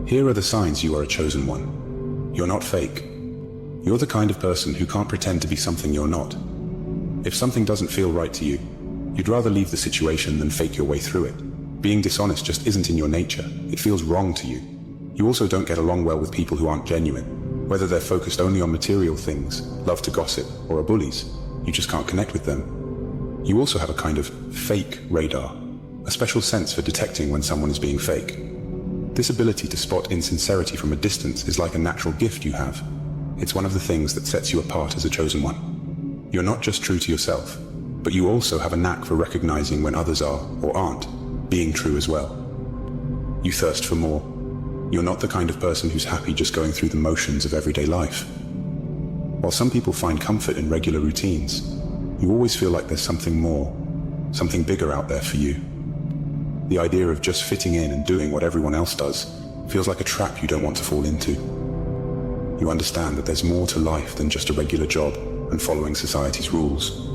Here are the signs you are a chosen one. You're not fake. You're the kind of person who can't pretend to be something you're not. If something doesn't feel right to you, you'd rather leave the situation than fake your way through it. Being dishonest just isn't in your nature. It feels wrong to you. You also don't get along well with people who aren't genuine. Whether they're focused only on material things, love to gossip, or are bullies, you just can't connect with them. You also have a kind of fake radar, a special sense for detecting when someone is being fake. This ability to spot insincerity from a distance is like a natural gift you have. It's one of the things that sets you apart as a chosen one. You're not just true to yourself, but you also have a knack for recognizing when others are, or aren't, being true as well. You thirst for more. You're not the kind of person who's happy just going through the motions of everyday life. While some people find comfort in regular routines, you always feel like there's something more, something bigger out there for you. The idea of just fitting in and doing what everyone else does feels like a trap you don't want to fall into. You understand that there's more to life than just a regular job and following society's rules.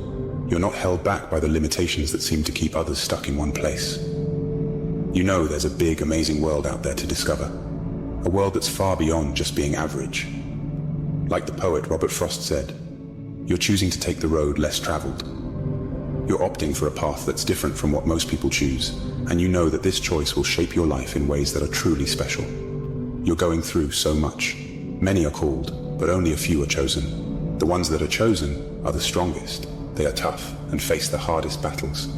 You're not held back by the limitations that seem to keep others stuck in one place. You know there's a big, amazing world out there to discover. A world that's far beyond just being average. Like the poet Robert Frost said, you're choosing to take the road less traveled. You're opting for a path that's different from what most people choose, and you know that this choice will shape your life in ways that are truly special. You're going through so much. Many are called, but only a few are chosen. The ones that are chosen are the strongest. They are tough and face the hardest battles.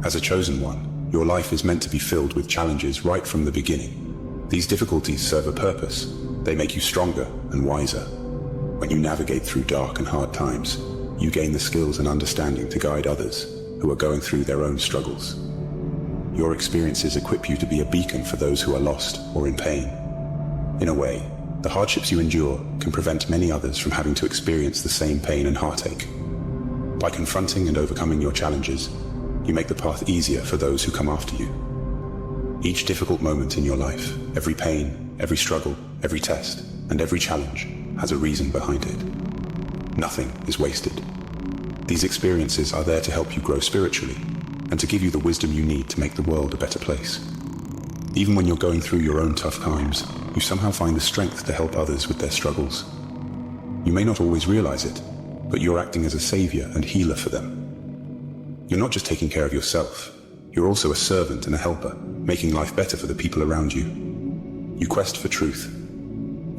As a chosen one, your life is meant to be filled with challenges right from the beginning. These difficulties serve a purpose. They make you stronger and wiser. When you navigate through dark and hard times, you gain the skills and understanding to guide others who are going through their own struggles. Your experiences equip you to be a beacon for those who are lost or in pain. In a way, the hardships you endure can prevent many others from having to experience the same pain and heartache. By confronting and overcoming your challenges, you make the path easier for those who come after you. Each difficult moment in your life, every pain, every struggle, every test, and every challenge has a reason behind it. Nothing is wasted. These experiences are there to help you grow spiritually and to give you the wisdom you need to make the world a better place. Even when you're going through your own tough times, you somehow find the strength to help others with their struggles. You may not always realize it, but you're acting as a savior and healer for them. You're not just taking care of yourself, you're also a servant and a helper, making life better for the people around you. You quest for truth.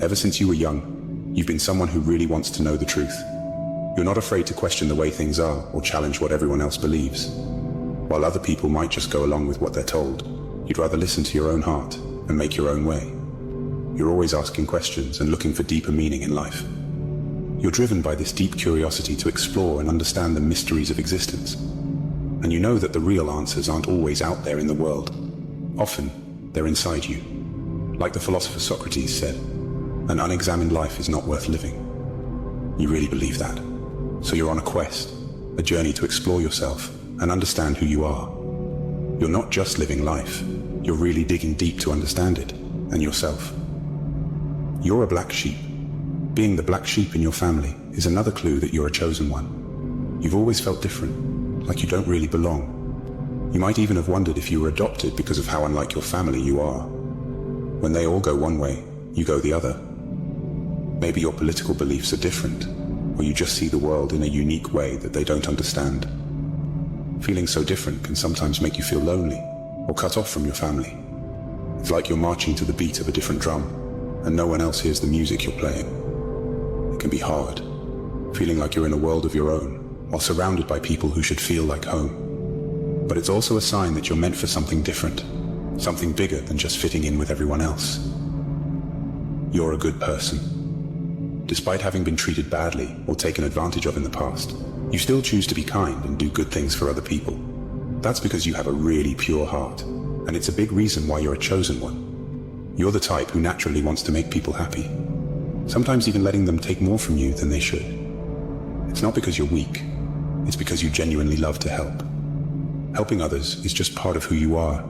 Ever since you were young, you've been someone who really wants to know the truth. You're not afraid to question the way things are or challenge what everyone else believes. While other people might just go along with what they're told, you'd rather listen to your own heart and make your own way. You're always asking questions and looking for deeper meaning in life. You're driven by this deep curiosity to explore and understand the mysteries of existence. And you know that the real answers aren't always out there in the world. Often, they're inside you. Like the philosopher Socrates said, an unexamined life is not worth living. You really believe that. So you're on a quest, a journey to explore yourself and understand who you are. You're not just living life, you're really digging deep to understand it and yourself. You're a black sheep. Being the black sheep in your family is another clue that you're a chosen one. You've always felt different, like you don't really belong. You might even have wondered if you were adopted because of how unlike your family you are. When they all go one way, you go the other. Maybe your political beliefs are different, or you just see the world in a unique way that they don't understand. Feeling so different can sometimes make you feel lonely or cut off from your family. It's like you're marching to the beat of a different drum, and no one else hears the music you're playing. It can be hard, feeling like you're in a world of your own, while surrounded by people who should feel like home. But it's also a sign that you're meant for something different, something bigger than just fitting in with everyone else. You're a good person. Despite having been treated badly or taken advantage of in the past, you still choose to be kind and do good things for other people. That's because you have a really pure heart, and it's a big reason why you're a chosen one. You're the type who naturally wants to make people happy, sometimes even letting them take more from you than they should. It's not because you're weak, it's because you genuinely love to help. Helping others is just part of who you are.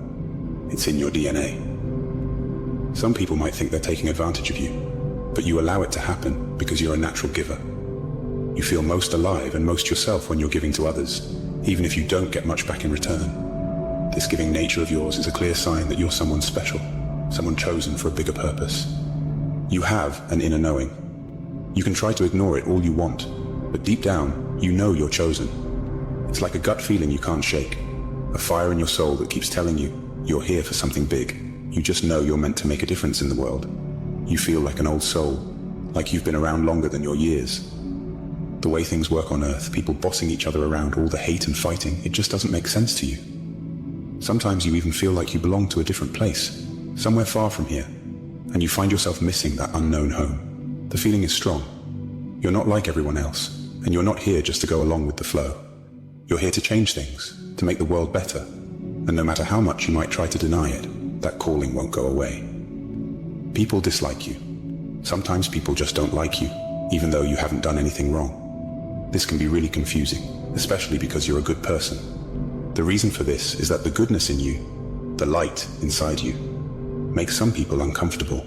It's in your DNA. Some people might think they're taking advantage of you, but you allow it to happen because you're a natural giver. You feel most alive and most yourself when you're giving to others, even if you don't get much back in return. This giving nature of yours is a clear sign that you're someone special, someone chosen for a bigger purpose. You have an inner knowing. You can try to ignore it all you want, but deep down, you know you're chosen. It's like a gut feeling you can't shake, a fire in your soul that keeps telling you you're here for something big. You just know you're meant to make a difference in the world. You feel like an old soul, like you've been around longer than your years. The way things work on Earth, people bossing each other around, all the hate and fighting, it just doesn't make sense to you. Sometimes you even feel like you belong to a different place, somewhere far from here, and you find yourself missing that unknown home. The feeling is strong. You're not like everyone else, and you're not here just to go along with the flow. You're here to change things, to make the world better, and no matter how much you might try to deny it, that calling won't go away. People dislike you. Sometimes people just don't like you, even though you haven't done anything wrong. This can be really confusing, especially because you're a good person. The reason for this is that the goodness in you, the light inside you, makes some people uncomfortable.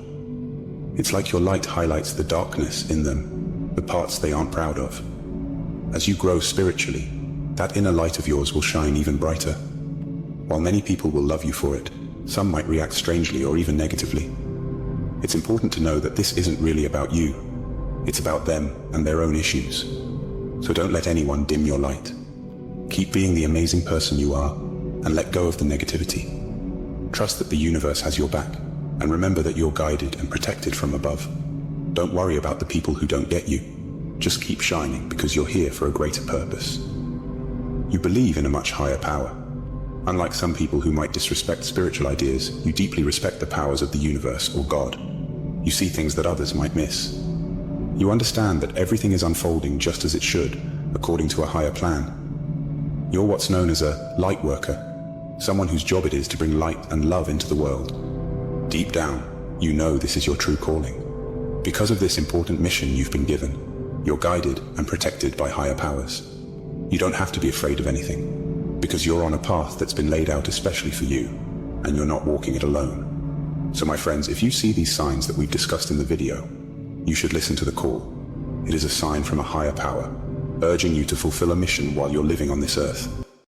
It's like your light highlights the darkness in them, the parts they aren't proud of. As you grow spiritually, that inner light of yours will shine even brighter. While many people will love you for it, some might react strangely or even negatively. It's important to know that this isn't really about you. It's about them and their own issues. So don't let anyone dim your light. Keep being the amazing person you are, and let go of the negativity. Trust that the universe has your back, and remember that you're guided and protected from above. Don't worry about the people who don't get you. Just keep shining because you're here for a greater purpose. You believe in a much higher power. Unlike some people who might disrespect spiritual ideas, you deeply respect the powers of the universe or God. You see things that others might miss. You understand that everything is unfolding just as it should, according to a higher plan. You're what's known as a light worker, someone whose job it is to bring light and love into the world. Deep down, you know this is your true calling. Because of this important mission you've been given, you're guided and protected by higher powers. You don't have to be afraid of anything, because you're on a path that's been laid out especially for you, and you're not walking it alone. So my friends, if you see these signs that we've discussed in the video, you should listen to the call. It is a sign from a higher power, urging you to fulfill a mission while you're living on this earth.